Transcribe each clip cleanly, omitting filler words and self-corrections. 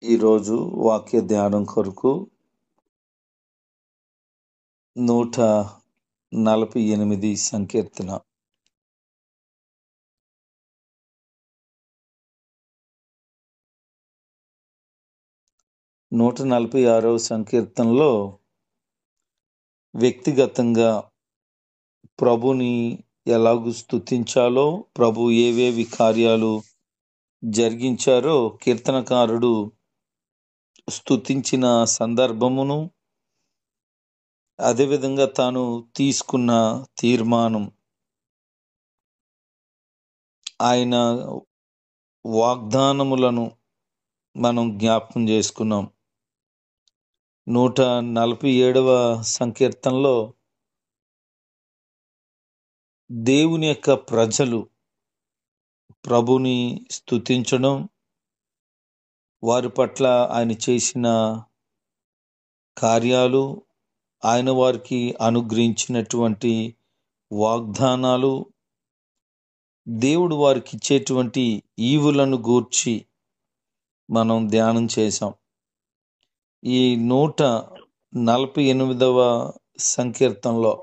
ఈరోజు వాక్య ధ్యానం కొరకు 148 సంకీర్తన. 146వ సంకీర్తనలో వ్యక్తిగతంగా ప్రభుని ఎలాగూ స్తుతించాలో, ప్రభు ఏవేవి కార్యాలు జరిగించారో కీర్తనకారుడు స్తుతించిన సందర్భమును, అదేవిధంగా తాను తీసుకున్న తీర్మానం, ఆయన వాగ్దానములను మనం జ్ఞాపకం చేసుకున్నాం. 147వ సంకీర్తనలో దేవుని యొక్క ప్రజలు ప్రభుని స్తుతించడం, వారి పట్ల ఆయన చేసిన కార్యాలు, ఆయన వారికి అనుగ్రహించినటువంటి వాగ్దానాలు, దేవుడు వారికి ఇచ్చేటువంటి ఈవులను గూర్చి మనం ధ్యానం చేశాం. ఈ 148వ సంకీర్తనలో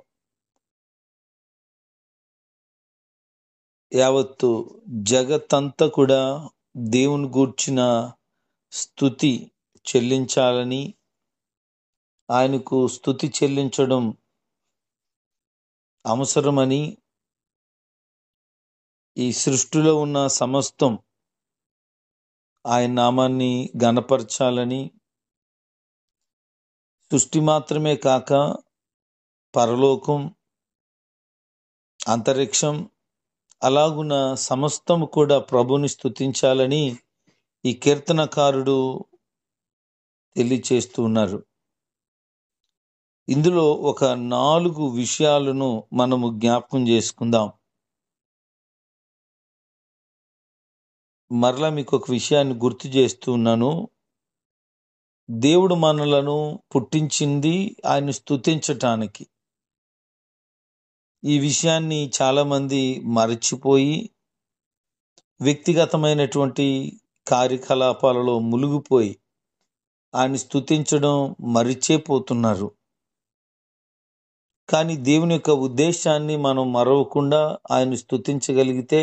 యావత్తు జగత్తంతా కూడా దేవుని గూర్చిన స్తుతి చెల్లించాలని, ఆయనకు స్తుతి చెల్లించడం అవసరమని, ఈ సృష్టిలో ఉన్న సమస్తం ఆయన నామాన్ని ఘనపరచాలని, సృష్టి మాత్రమే కాక పరలోకం, అంతరిక్షం, అలాగున సమస్తము కూడా ప్రభుని స్తుతించాలని ఈ కీర్తనకారుడు తెలియచేస్తూ ఉన్నారు. ఇందులో ఒక 4 విషయాలను మనము జ్ఞాపకం చేసుకుందాం. మరలా మీకు ఒక విషయాన్ని గుర్తు చేస్తూ ఉన్నాను. దేవుడు మనలను పుట్టించింది ఆయన స్తుతించటానికి. ఈ విషయాన్ని చాలామంది మరచిపోయి వ్యక్తిగతమైనటువంటి కార్యకలాపాలలో మునిగిపోయి ఆయన స్తుతించడం మరిచిపోతున్నారు. కానీ దేవుని యొక్క ఉద్దేశాన్ని మనం మరవకుండా ఆయన స్తుతించగలిగితే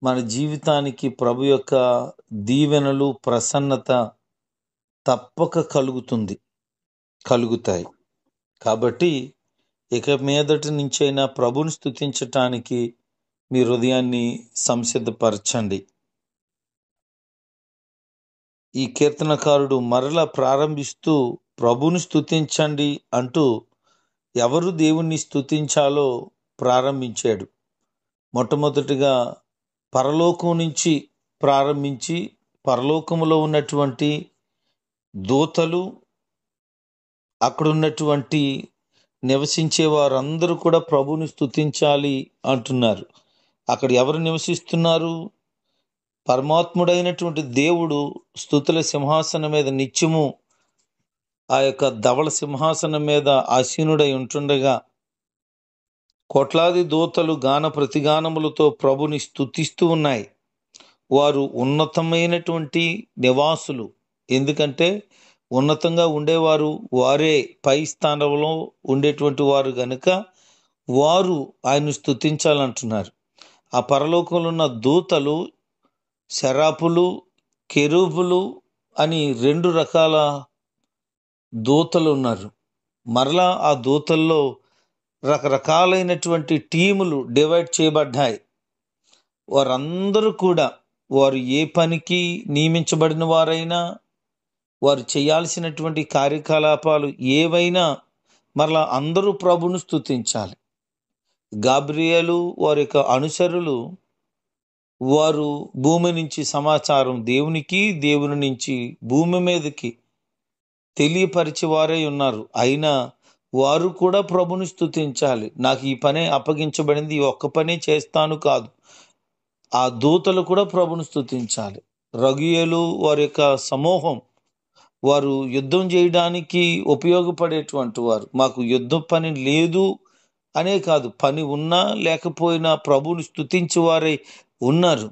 మన జీవితానికి ప్రభు యొక్క దీవెనలు, ప్రసన్నత తప్పక కలుగుతాయి. కాబట్టి ఇక మీదటి నుంచైనా ప్రభుని స్తుతించటానికి మీ హృదయాన్ని సంసిద్ధపరచండి. ఈ కీర్తనకారుడు మరలా ప్రారంభిస్తూ ప్రభుని స్తుతించండి అంటూ ఎవరు దేవుణ్ణి స్తుతించాలో ప్రారంభించాడు. మొట్టమొదటిగా పరలోకం నుంచి ప్రారంభించి, పరలోకములో ఉన్నటువంటి దూతలు, అక్కడున్నటువంటి నివసించే వారందరూ కూడా ప్రభుని స్తుతించాలి అంటున్నారు. అక్కడ ఎవరు నివసిస్తున్నారు? పరమాత్ముడైనటువంటి దేవుడు స్తుతుల సింహాసనం మీద నిత్యము ఆ యొక్క ధవళ సింహాసనం మీద ఆసీనుడై ఉంటుండగా కోట్లాది దూతలు గాన ప్రతిగానములతో ప్రభుని స్తుతిస్తూ ఉన్నాయి. వారు ఉన్నతమైనటువంటి నివాసులు. ఎందుకంటే ఉన్నతంగా ఉండేవారు వారే, పై స్థానంలో ఉండేటువంటి వారు గనుక వారు ఆయన్ని స్తుతించాలంటున్నారు. ఆ పరలోకంలో ఉన్న దూతలు శరాపులు, కెరూబులు అని 2 రకాల దూతలు ఉన్నారు. మరలా ఆ దూతల్లో రకరకాలైనటువంటి టీములు డివైడ్ చేయబడ్డాయి. వారందరూ కూడా వారు ఏ పనికి నియమించబడిన వారైనా, వారు చేయాల్సినటువంటి కార్యకలాపాలు ఏవైనా మరలా అందరూ ప్రభును స్తుతించాలి. గాబ్రియేలు వారి యొక్క అనుచరులు వారు భూమి నుంచి సమాచారం దేవునికి, దేవుని నుంచి భూమి మీదకి తెలియపరిచే వారై ఉన్నారు. అయినా వారు కూడా ప్రభుని స్తుతించాలి. నాకు ఈ పనే అప్పగించబడింది, ఈ ఒక్క పనే చేస్తాను కాదు, ఆ దూతలు కూడా ప్రభుని స్తుతించాలి. రగుయేలు వారి యొక్క సమూహం వారు యుద్ధం చేయడానికి ఉపయోగపడేటువంటి వారు. మాకు యుద్ధ పని లేదు అనే కాదు, పని ఉన్నా లేకపోయినా ప్రభుని స్తుతించే వారై ఉన్నారు.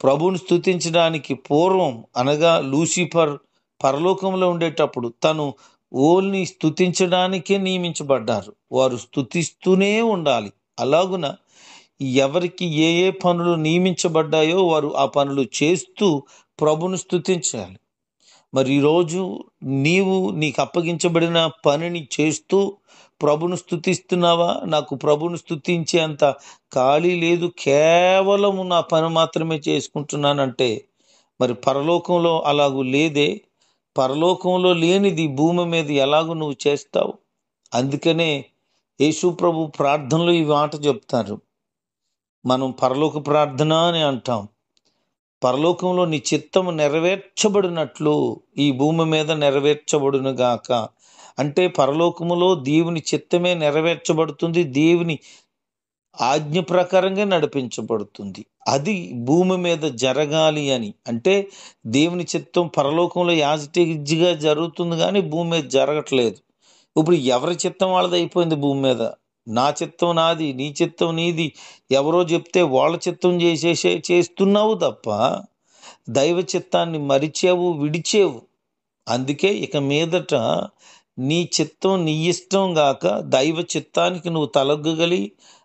ప్రభువుని స్తుతించడానికి పూర్వం అనగా లూసిఫర్ పరలోకంలో ఉండేటప్పుడు తను ఓల్ని స్తుతించడానికే నియమించబడ్డారు. వారు స్తుతిస్తూనే ఉండాలి. అలాగున ఎవరికి ఏ ఏ పనులు నియమించబడ్డాయో వారు ఆ పనులు చేస్తూ ప్రభువును స్తుతించాలి. మరి ఈరోజు నీకు అప్పగించబడిన పనిని చేస్తూ ప్రభును స్తుతిస్తున్నావా? నాకు ప్రభును స్తుతించేంత ఖాళీ లేదు, కేవలం నా పని మాత్రమే చేసుకుంటున్నానంటే మరి పరలోకంలో అలాగూ లేదే. పరలోకంలో లేనిది భూమి మీద ఎలాగూ నువ్వు చేస్తావు? అందుకనే యేసు ప్రభు ప్రార్థనలో ఈ మాట చెప్తారు. మనం పరలోక ప్రార్థన అని అంటాం. పరలోకంలో నీ చిత్తము నెరవేర్చబడినట్లు ఈ భూమి మీద నెరవేర్చబడును గాక. అంటే పరలోకములో దేవుని చిత్తమే నెరవేర్చబడుతుంది, దేవుని ఆజ్ఞ ప్రకారంగా నడిపించబడుతుంది. అది భూమి మీద జరగాలి అని అంటే దేవుని చిత్తం పరలోకంలో యాజిటీగా జరుగుతుంది, కానీ భూమి మీద జరగట్లేదు. ఇప్పుడు ఎవరి చిత్తం వాళ్ళది అయిపోయింది భూమి మీద. నా చిత్తం నాది, నీ చిత్తం నీది, ఎవరో చెప్తే వాళ్ళ చిత్తం చేస్తున్నావు తప్ప దైవ చిత్తాన్ని మరిచావు, విడిచేవు. అందుకే ఇక మీదట నీ చిత్తం నీ ఇష్టం గాక దైవ చిత్తానికి నువ్వు తలొగ్గగలి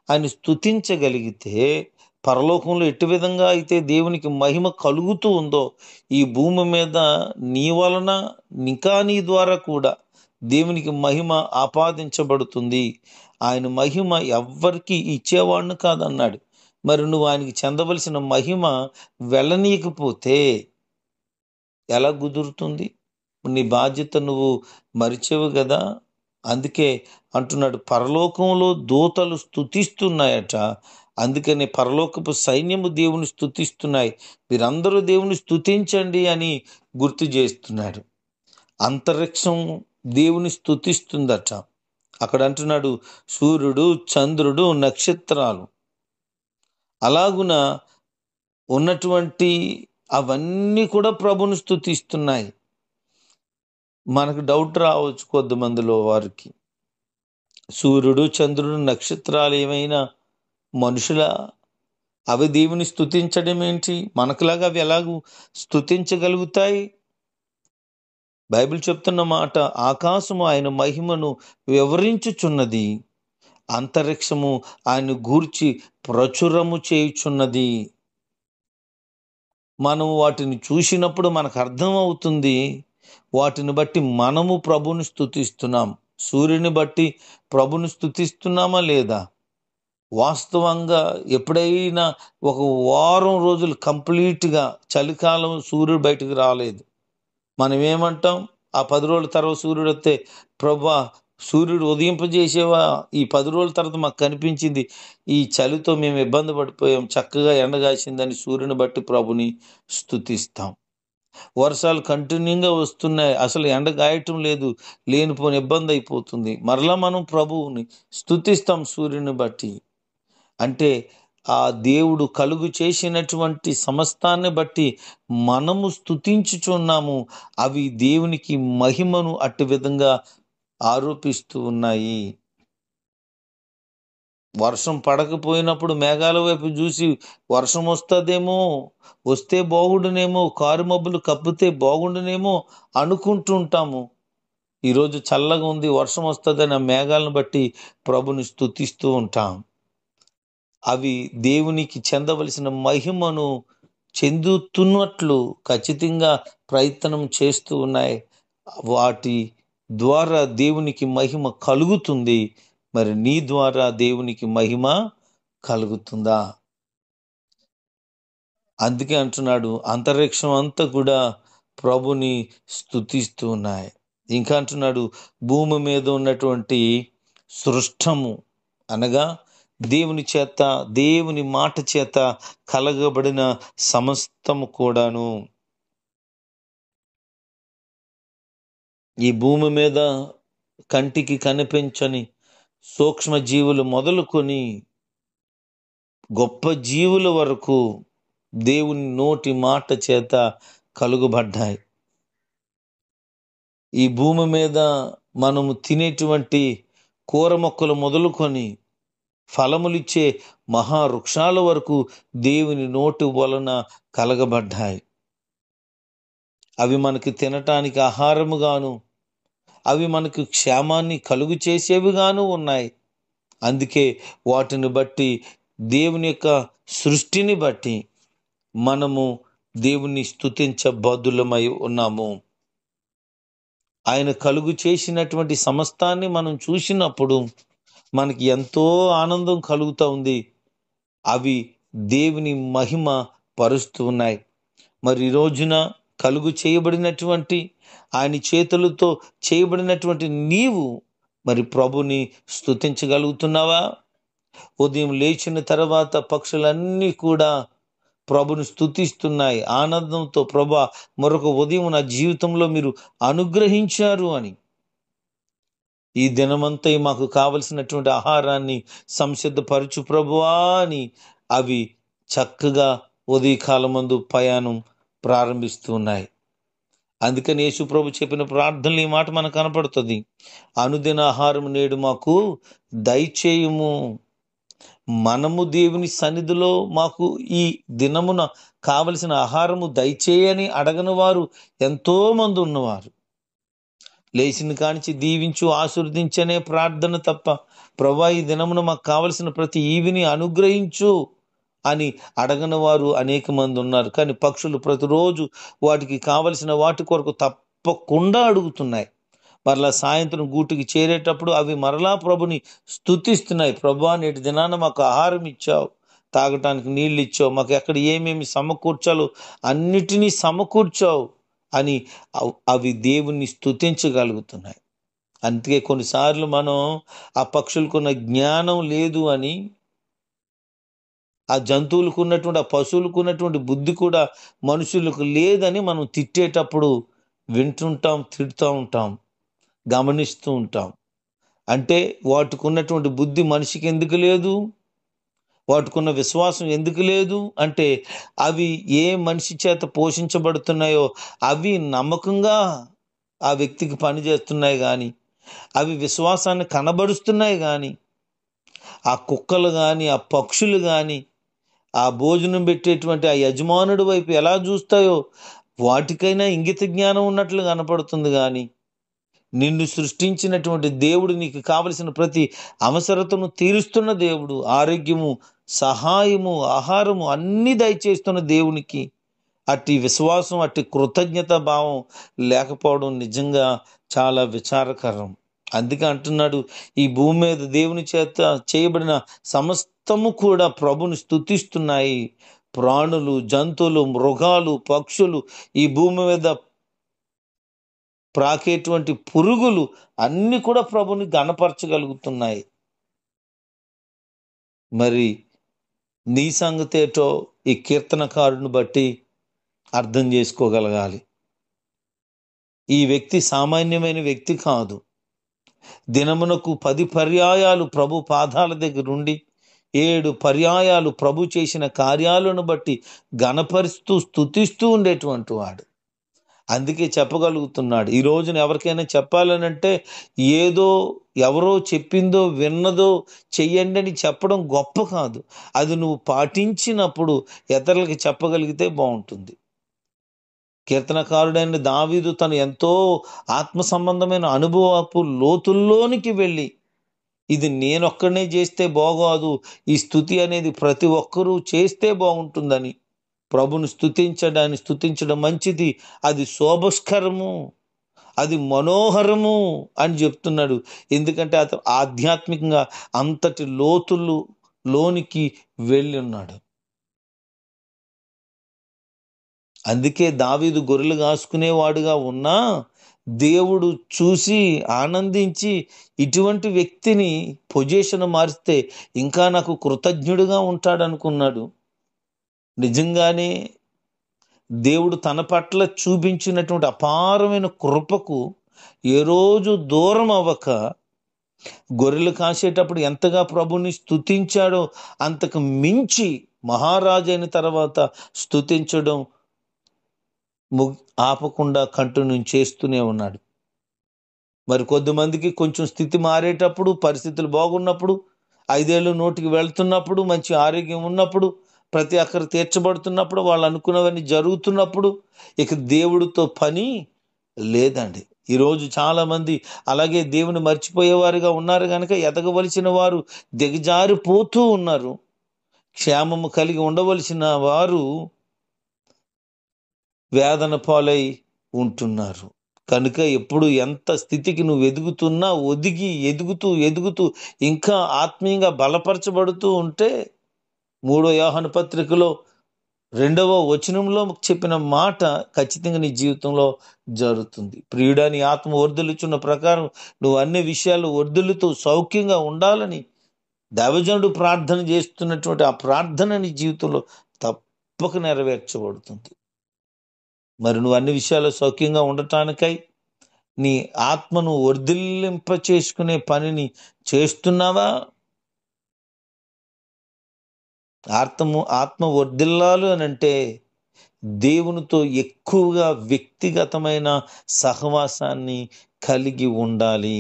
ఆయన స్తుతించగలిగితే పరలోకంలో ఎటు విధంగా అయితే దేవునికి మహిమ కలుగుతూ ఉందో ఈ భూమి మీద నీ వలన ఇంకా నీ ద్వారా కూడా దేవునికి మహిమ ఆపాదించబడుతుంది. ఆయన మహిమ ఎవ్వరికి ఇచ్చేవాడిని కాదన్నాడు. మరి నువ్వు ఆయనకి చెందవలసిన మహిమ వెళ్ళనీయకపోతే ఎలా కుదురుతుంది? నీ బాధ్యత నువ్వు మరిచేవు కదా. అందుకే అంటున్నాడు, పరలోకంలో దూతలు స్తుతిస్తున్నాయట. అందుకని పరలోకపు సైన్యము దేవుని స్తుతిస్తున్నాయి, మీరందరూ దేవుని స్తుతించండి అని గుర్తు చేస్తున్నాడు. అంతరిక్షం దేవుని స్తుతిస్తుందట. అక్కడ అంటున్నాడు సూర్యుడు, చంద్రుడు, నక్షత్రాలు అలాగున ఉన్నటువంటి అవన్నీ కూడా ప్రభుని స్తుతిస్తున్నాయి. మనకు డౌట్ రావచ్చు కొద్దిమందిలో వారికి, సూర్యుడు, చంద్రుడు, నక్షత్రాలు ఏమైనా మనుషుల? అవి దేవుని స్తుతించడం ఏంటి? మనకులాగా అవి ఎలాగూ స్తుతించగలుగుతాయి? బైబిల్ చెప్తున్న మాట, ఆకాశము ఆయన మహిమను వివరించుచున్నది, అంతరిక్షము ఆయన గూర్చి ప్రచురము చేయుచున్నది. మనం వాటిని చూసినప్పుడు మనకు అర్థం అవుతుంది. వాటిని బట్టి మనము ప్రభుని స్తుతిస్తున్నాం. సూర్యుని బట్టి ప్రభుని స్తుతిస్తున్నామా లేదా? వాస్తవంగా ఎప్పుడైనా ఒక వారం రోజులు కంప్లీట్గా చలికాలం సూర్యుడు బయటకు రాలేదు, మనం ఏమంటాం? ఆ 10 రోజుల తర్వాత సూర్యుడు వస్తే, ప్రభా సూర్యుడు ఉదయింపజేసేవా, ఈ 10 రోజుల తర్వాత మాకు కనిపించింది, ఈ చలితో మేము ఇబ్బంది పడిపోయాం, చక్కగా ఎండగాసిందని సూర్యుని బట్టి ప్రభుని స్తుతిస్తాం. వర్షాలు కంటిన్యూగా వస్తున్నాయి, అసలు ఎండ గాయటం లేదు, లేనిపోని ఇబ్బంది అయిపోతుంది, మరలా మనం ప్రభువుని స్తుతిస్తాం సూర్యుని బట్టి. అంటే ఆ దేవుడు కలుగు చేసినటువంటి సమస్తాన్ని బట్టి మనము స్తుతించుచున్నాము. అవి దేవునికి మహిమను అట్టి విధంగా ఆరోపిస్తూ ఉన్నాయి. వర్షం పడకపోయినప్పుడు మేఘాల వైపు చూసి వర్షం వస్తుందేమో, వస్తే బాగుండునేమో, కారు మబ్బులు కప్పితే బాగుండునేమో అనుకుంటుంటాము. ఈరోజు చల్లగా ఉంది, వర్షం వస్తుందని ఆ మేఘాలను బట్టి ప్రభుని స్తుతిస్తూ ఉంటాం. అవి దేవునికి చెందవలసిన మహిమను చెందుతున్నట్లు ఖచ్చితంగా ప్రయత్నం చేస్తూ ఉన్నాయి. వాటి ద్వారా దేవునికి మహిమ కలుగుతుంది. మరి నీ ద్వారా దేవునికి మహిమ కలుగుతుందా? అందుకే అంటున్నాడు, అంతరిక్షం అంతా కూడా ప్రభుని స్తుతిస్తూ ఉన్నాయి. ఇంకా అంటున్నాడు, భూమి మీద ఉన్నటువంటి సృష్టము అనగా దేవుని చేత, దేవుని మాట చేత కలగబడిన సమస్తము కూడాను, ఈ భూమి మీద కంటికి కనిపించని సూక్ష్మ జీవులు మొదలుకొని గొప్ప జీవుల వరకు దేవుని నోటి మాట చేత కలుగబడ్డాయి. ఈ భూమి మీద మనము తినేటువంటి కూర మొక్కలు మొదలుకొని ఫలములిచ్చే మహావృక్షాల వరకు దేవుని నోటి వలన కలగబడ్డాయి. అవి మనకి తినటానికి ఆహారముగాను, అవి మనకు క్షేమాన్ని కలుగు చేసేవిగాను ఉన్నాయి. అందుకే వాటిని బట్టి, దేవుని యొక్క సృష్టిని బట్టి మనము దేవుని స్తుతించబద్దులమై ఉన్నాము. ఆయన కలుగు చేసినటువంటి సమస్తాన్ని మనం చూసినప్పుడు మనకి ఎంతో ఆనందం కలుగుతూ ఉంది. అవి దేవుని మహిమ పరుస్తూ ఉన్నాయి. మరి ఈ రోజున కలుగు చేయబడినటువంటి, ఆయన చేతులతో చేయబడినటువంటి నీవు మరి ప్రభుని స్తుతించగలుగుతున్నావా? ఉదయం లేచిన తర్వాత పక్షులన్నీ కూడా ప్రభుని స్తుతిస్తున్నాయి ఆనందంతో. ప్రభా, మరొక ఉదయం నా జీవితంలో మీరు అనుగ్రహించారు అని. ఈ దినమంతా మాకు కావలసినటువంటి ఆహారాన్ని సంసిద్ధపరచు ప్రభువా అని అవి చక్కగా ఉదయకాలమందు ప్రయాణం ప్రారంభిస్తున్నాయి. అందుకని యేసు ప్రభు చెప్పిన ప్రార్థనలు ఈ మాట మనకు కనపడుతుంది. అనుదిన ఆహారం నేడు మాకు దయచేయుము. మనము దేవుని సన్నిధిలో మాకు ఈ దినమున కావలసిన ఆహారము దయచేయని అడగని వారు ఎంతో మంది ఉన్నవారు. లేచిన కానించి దీవించు, ఆశీర్వదించనే ప్రార్థన తప్ప, ప్రభువా ఈ దినమున మాకు కావలసిన ప్రతి ఈవిని అనుగ్రహించు అని అడగని వారు అనేక మంది ఉన్నారు. కానీ పక్షులు ప్రతిరోజు వాటికి కావలసిన వాటి కొరకు తప్పకుండా అడుగుతున్నాయి. మరలా సాయంత్రం గూటికి చేరేటప్పుడు అవి మరలా ప్రభుని స్తుతిస్తున్నాయి. ప్రభువా, నేటి దినాన మాకు ఆహారం ఇచ్చావు, తాగటానికి నీళ్ళు ఇచ్చావు, మాకు ఎక్కడ ఏమేమి సమకూర్చాలో అన్నిటినీ సమకూర్చావు అని అవి దేవుణ్ణి స్తుతించగలుగుతున్నాయి. అందుకే కొన్నిసార్లు మనం ఆ పక్షులకున్న జ్ఞానం లేదు అని, ఆ జంతువులకు ఉన్నటువంటి, ఆ పశువులకు ఉన్నటువంటి బుద్ధి కూడా మనుషులకు లేదని మనం తిట్టేటప్పుడు వింటుంటాం, తిడుతూ ఉంటాం, గమనిస్తూ ఉంటాం. అంటే వాటికి ఉన్నటువంటి బుద్ధి మనిషికి ఎందుకు లేదు? వాటికున్న విశ్వాసం ఎందుకు లేదు అంటే, అవి ఏ మనిషి చేత పోషించబడుతున్నాయో అవి నమ్మకంగా ఆ వ్యక్తికి పనిచేస్తున్నాయి కానీ, అవి విశ్వాసాన్ని కనబరుస్తున్నాయి కానీ, ఆ కుక్కలు కానీ, ఆ పక్షులు కానీ, ఆ భోజనం పెట్టేటువంటి ఆ యజమానుడి వైపు ఎలా చూస్తాయో వాటికైనా ఇంగిత జ్ఞానం ఉన్నట్లు కనపడుతుంది. కానీ నిన్ను సృష్టించినటువంటి దేవుడు నీకు కావలసిన ప్రతి అవసరతను తీరుస్తున్న దేవుడు, ఆరోగ్యము, సహాయము, ఆహారము అన్నీ దయచేస్తున్న దేవునికి అట్టి విశ్వాసం, అట్టి కృతజ్ఞత భావం లేకపోవడం నిజంగా చాలా విచారకరం. అందుకే అంటున్నాడు, ఈ భూమి మీద దేవుని చేత చేయబడిన సమస్తము కూడా ప్రభుని స్తుతిస్తున్నాయి. ప్రాణులు, జంతువులు, మృగాలు, పక్షులు, ఈ భూమి మీద ప్రాకేటువంటి పురుగులు అన్ని కూడా ప్రభుని గణపరచగలుగుతున్నాయి. మరి నీ సంగతేటో ఈ కీర్తనకారుని బట్టి అర్థం చేసుకోగలగాలి. ఈ వ్యక్తి సామాన్యమైన వ్యక్తి కాదు. దినమునకు 10 పర్యాయాలు ప్రభు పాదాల దగ్గరుండి 7 పర్యాయాలు ప్రభు చేసిన కార్యాలను బట్టి గణపరుస్తూ స్తుతిస్తూ ఉండేటువంటి వాడు. అందుకే చెప్పగలుగుతున్నాడు. ఈ రోజున ఎవరికైనా చెప్పాలనంటే ఏదో ఎవరో చెప్పిందో విన్నదో చెయ్యండి అని చెప్పడం గొప్ప కాదు. అది నువ్వు పాటించినప్పుడు ఇతరులకి చెప్పగలిగితే బాగుంటుంది. కీర్తనకారుడైన దావీదు తను ఎంతో ఆత్మ సంబంధమైన అనుభవపు లోతుల్లోనికి వెళ్ళి, ఇది నేనొక్కడనే చేస్తే బాగోదు, ఈ స్తుతి అనేది ప్రతి ఒక్కరూ చేస్తే బాగుంటుందని, ప్రభుని స్తుతించడం మంచిది, అది శోభస్కరము, అది మనోహరము అని చెప్తున్నాడు. ఎందుకంటే అతను ఆధ్యాత్మికంగా అంతటి లోతుల్లోనికి వెళ్ళి ఉన్నాడు. అందుకే దావీదు గొర్రెలు కాసుకునేవాడుగా ఉన్నా దేవుడు చూసి ఆనందించి, ఇటువంటి వ్యక్తిని పొజిషన్ మారిస్తే ఇంకా నాకు కృతజ్ఞుడిగా ఉంటాడనుకున్నాడు. నిజంగానే దేవుడు తన పట్ల చూపించినటువంటి అపారమైన కృపకు ఏ రోజు దూరం అవ్వక, గొర్రెలు కాసేటప్పుడు ఎంతగా ప్రభుని స్తుతించాడో అంతకు మించి మహారాజు అయిన తర్వాత స్తుతించడం ఆపకుండా కంటిన్యూ చేస్తూనే ఉన్నాడు. మరి కొద్దిమందికి కొంచెం స్థితి మారేటప్పుడు, పరిస్థితులు బాగున్నప్పుడు 5 ఏళ్ళు నోటికి వెళ్తున్నప్పుడు, మంచి ఆరోగ్యం ఉన్నప్పుడు, ప్రతి అక్కర తీర్చబడుతున్నప్పుడు, వాళ్ళు అనుకున్నవన్నీ జరుగుతున్నప్పుడు ఇక దేవుడితో పని లేదండి. ఈరోజు చాలామంది అలాగే దేవుని మర్చిపోయేవారుగా ఉన్నారు గనక ఎదగవలసిన వారు దిగజారిపోతూ ఉన్నారు. క్షేమము కలిగి ఉండవలసిన వారు వేదన పాలై ఉంటున్నారు. కనుక ఎప్పుడు ఎంత స్థితికి నువ్వు ఎదుగుతున్నా ఎదుగుతూ ఎదుగుతూ ఇంకా ఆత్మీయంగా బలపరచబడుతూ ఉంటే 3 యోహాను పత్రికలో 2వ వచనంలో చెప్పిన మాట ఖచ్చితంగా నీ జీవితంలో జరుగుతుంది. ప్రియుడా, నీ ఆత్మ వర్ధిల్లుచున్న ప్రకారం నువ్వు అన్ని విషయాలు వర్ధిల్లుతూ సౌఖ్యంగా ఉండాలని దైవజనుడు ప్రార్థన చేస్తున్నటువంటి ఆ ప్రార్థన నీ జీవితంలో తప్పక నెరవేర్చబడుతుంది. మరి నువ్వు అన్ని విషయాల్లో సౌఖ్యంగా ఉండటానికై నీ ఆత్మను వర్ధిల్లింప చేసుకునే పనిని చేస్తున్నావా? ఆత్మ వర్ధిల్లాలు అని అంటే దేవునితో ఎక్కువగా వ్యక్తిగతమైన సహవాసాన్ని కలిగి ఉండాలి.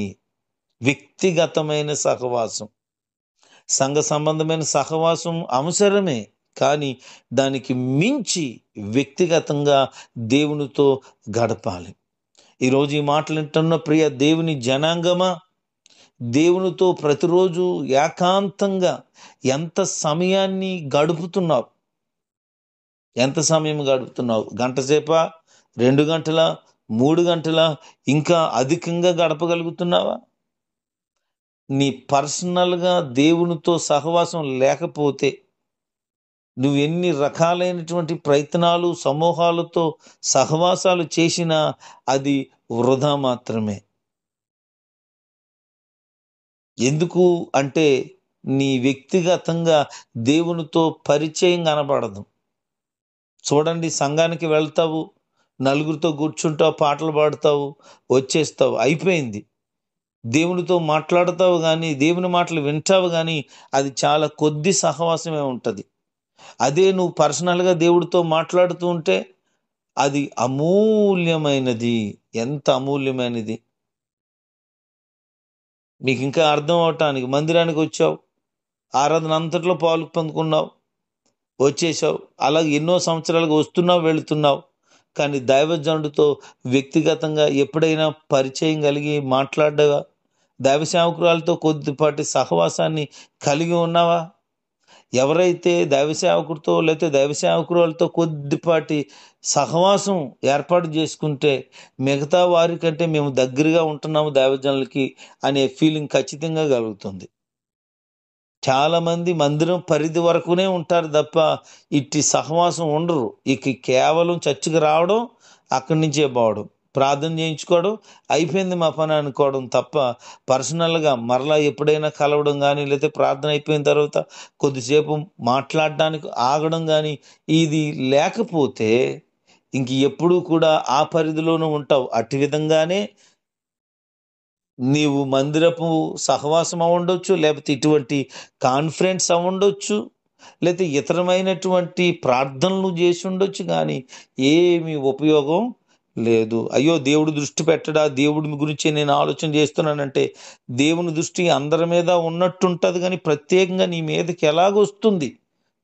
వ్యక్తిగతమైన సహవాసం, సంఘ సంబంధమైన సహవాసం అవసరమే, కానీ దానికి మించి వ్యక్తిగతంగా దేవునితో గడపాలి. ఈరోజు ఈ మాటలు వింటున్న ప్రియ దేవుని జనాంగమా, దేవునితో ప్రతిరోజు ఏకాంతంగా ఎంత సమయాన్ని గడుపుతున్నావు? ఎంత సమయం గడుపుతున్నావు? గంట సేపా, 2 గంటల, 3 గంటల, ఇంకా అధికంగా గడపగలుగుతున్నావా? నీ పర్సనల్గా దేవునితో సహవాసం లేకపోతే నువ్వు ఎన్ని రకాలైనటువంటి ప్రయత్నాలు, సమూహాలతో సహవాసాలు చేసినా అది వృధా మాత్రమే. ఎందుకు అంటే నీ వ్యక్తిగతంగా దేవునితో పరిచయం కనబడదు. చూడండి, సంఘానికి వెళ్తావు, నలుగురితో కూర్చుంటావు, పాటలు పాడుతావు, వచ్చేస్తావు, అయిపోయింది. దేవునితో మాట్లాడతావు కానీ, దేవుని మాటలు వింటావు కానీ అది చాలా కొద్ది సహవాసమే ఉంటుంది. అదే నువ్వు పర్సనల్గా దేవుడితో మాట్లాడుతూ ఉంటే అది అమూల్యమైనది. ఎంత అమూల్యమైనది! మీకు ఇంకా అర్థం అవటానికి, మందిరానికి వచ్చావు, ఆరాధన అంతట్లో పాలు పొందుకున్నావు, వచ్చేసావు, అలాగే ఎన్నో సంవత్సరాలుగా వస్తున్నావు, వెళుతున్నావు, కానీ దైవజనుడితో వ్యక్తిగతంగా ఎప్పుడైనా పరిచయం కలిగి మాట్లాడ్డావా? దైవ సేవకురాలతో కొద్దిపాటి సహవాసాన్ని కలిగి ఉన్నావా? ఎవరైతే దైవ సేవకుడితో లేకపోతే దైవ సేవకురాలతో కొద్దిపాటి సహవాసం ఏర్పాటు చేసుకుంటే మిగతా వారికంటే మేము దగ్గరగా ఉంటున్నాము దైవజనులకి అనే ఫీలింగ్ ఖచ్చితంగా కలుగుతుంది. చాలామంది మందిరం పరిధి వరకునే ఉంటారు తప్ప ఇట్టి సహవాసం ఉండరు. ఇక కేవలం చర్చికి రావడం, అక్కడి నుంచే పోవడం, ప్రార్థన చేయించుకోవడం, అయిపోయింది మా పని అనుకోవడం తప్ప పర్సనల్గా మరలా ఎప్పుడైనా కలవడం కానీ, లేకపోతే ప్రార్థన అయిపోయిన తర్వాత కొద్దిసేపు మాట్లాడడానికి ఆగడం కానీ ఇది లేకపోతే ఇంక ఎప్పుడూ కూడా ఆ పరిధిలోనూ ఉంటావు. అట్టి విధంగానే నీవు మందిరపు సహవాసం అవ్వండొచ్చు, లేకపోతే ఇటువంటి కాన్ఫరెన్స్ అవ్వండొచ్చు, లేకపోతే ఇతరమైనటువంటి ప్రార్థనలు చేసి ఉండొచ్చు, కానీ ఏమి ఉపయోగం లేదు. అయ్యో, దేవుడు దృష్టి పెట్టడా, దేవుడి గురించి నేను ఆలోచన చేస్తున్నానంటే దేవుని దృష్టి అందరి మీద ఉన్నట్టుంటుంది, కానీ ప్రత్యేకంగా నీ మీదకి ఎలాగొస్తుంది?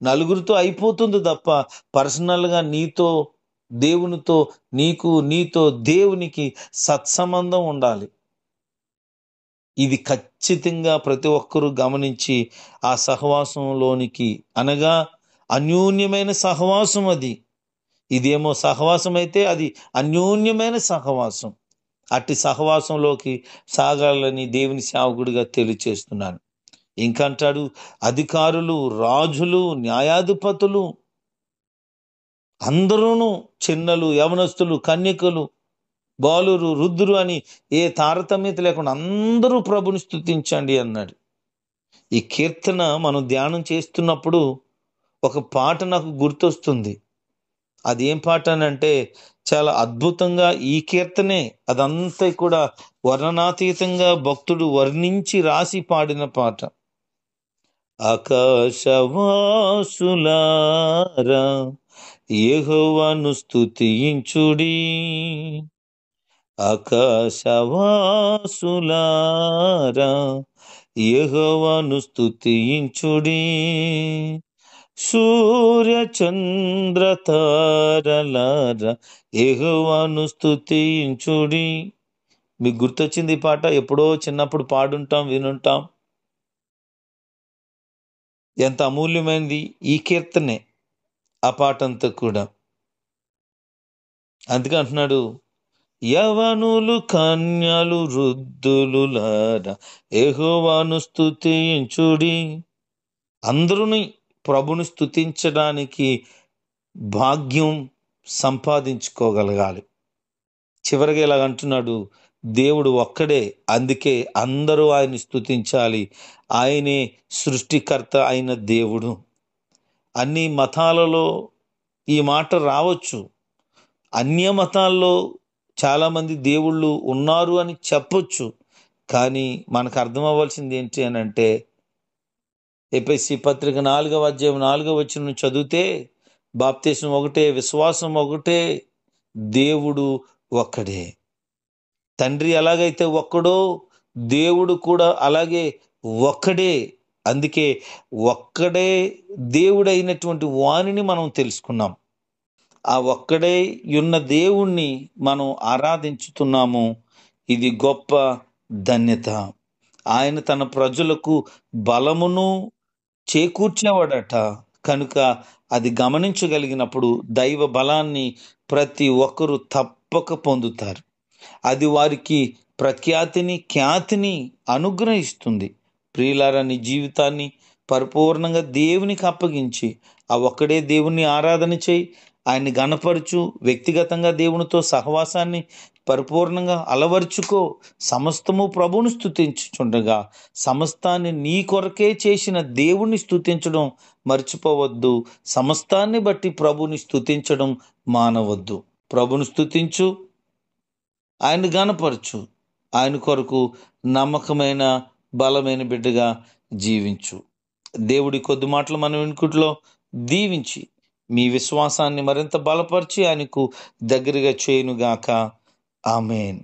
నలుగురితో అయిపోతుంది తప్ప పర్సనల్గా నీతో దేవునితో, నీతో దేవునికి సత్సంబంధం ఉండాలి. ఇది ఖచ్చితంగా ప్రతి ఒక్కరూ గమనించి ఆ సహవాసంలోనికి, అనగా అన్యోన్యమైన సహవాసం అది. ఇదేమో సహవాసం అయితే అది అన్యోన్యమైన సహవాసం. అట్టి సహవాసంలోకి సాగాలని దేవుని సేవకుడిగా తెలియచేస్తున్నాను. ఇంకంటాడు, అధికారులు, రాజులు, న్యాయాధిపతులు అందరూను, చిన్నలు, యవనస్తులు, కన్యకలు, బాలురు, వృద్ధులు అని ఏ తారతమ్యత లేకుండా అందరూ ప్రభుని స్తుతించండి అన్నాడు. ఈ కీర్తన మనం ధ్యానం చేస్తున్నప్పుడు ఒక పాట నాకు గుర్తొస్తుంది. అదేం పాట అని అంటే చాలా అద్భుతంగా ఈ కీర్తనే అదంతా కూడా వర్ణనాతీతంగా భక్తుడు వర్ణించి రాసి పాడిన పాట. ఆకాశవాసులారా యెహోవాను స్తుతించుడి, ఆకాశవాసులారా యెహోవాను స్తుతించుడి. సూర్య చంద్ర తారలారా యెహోవాను స్తుతించుడి. మీకు గుర్తొచ్చింది ఈ పాట? ఎప్పుడో చిన్నప్పుడు పాడుంటాం, వినుంటాం. ఎంత అమూల్యమైనది ఈ కీర్తనే, ఆ పాటంతా కూడా. అందుకే అంటున్నాడు, యవనులు కన్యలు వృద్ధులులారా యెహోవాను స్తుతించుడి. అందరూని ప్రభుని స్తుతించడానికి భాగ్యం సంపాదించుకోగలగాలి. చివరిగా ఇలాగ అంటున్నాడు, దేవుడు ఒక్కడే, అందుకే అందరూ ఆయన్ని స్తుతించాలి. ఆయనే సృష్టికర్త అయిన దేవుడు. అన్ని మతాలలో ఈ మాట రావచ్చు. అన్య మతాల్లో చాలామంది దేవుళ్ళు ఉన్నారు అని చెప్పొచ్చు. కానీ మనకు అర్థం అవ్వాల్సింది ఏంటి అని అంటే, ఎఫెసీ పత్రిక 4వ అధ్యాయం 4వ వచనం చదివితే, బాప్తిసం ఒకటే, విశ్వాసం ఒకటే, దేవుడు ఒక్కడే. తండ్రి ఎలాగైతే ఒక్కడో దేవుడు కూడా అలాగే ఒక్కడే. అందుకే ఒక్కడే దేవుడైనటువంటి వానిని మనం తెలుసుకున్నాం. ఆ ఒక్కడే ఉన్న దేవుణ్ణి మనం ఆరాధించుతున్నాము. ఇది గొప్ప ధన్యత. ఆయన తన ప్రజలకు బలమును చేకూర్చేవాడట. కనుక అది గమనించగలిగినప్పుడు దైవ బలాన్ని ప్రతి ఒక్కరూ తప్పక పొందుతారు. అది వారికి ప్రఖ్యాతిని, ఖ్యాతిని అనుగ్రహిస్తుంది. ప్రియులారా, నీ జీవితాన్ని పరిపూర్ణంగా దేవునికి అప్పగించి ఆ ఒక్కడే దేవుణ్ణి ఆరాధన చేయి. ఆయన్ని గణపరచు. వ్యక్తిగతంగా దేవునితో సహవాసాన్ని పరిపూర్ణంగా అలవర్చుకో. సమస్తము ప్రభువుని స్తుతించుచుండగా సమస్తాన్ని నీ కొరకే చేసిన దేవుణ్ణి స్తుతించడం మర్చిపోవద్దు. సమస్తాన్ని బట్టి ప్రభుని స్తుతించడం మానవద్దు. ప్రభుని స్తుతించు, ఆయన్ని గణపరచు. ఆయన కొరకు నమ్మకమైన బలమైన బిడ్డగా జీవించు. దేవుడి కొద్ది మాటలు మన వెనుకట్లో దీవించి మీ విశ్వాసాన్ని మరింత బలపరిచి ఆయనకు దగ్గరగా చేయునుగాక. ఆమేన్.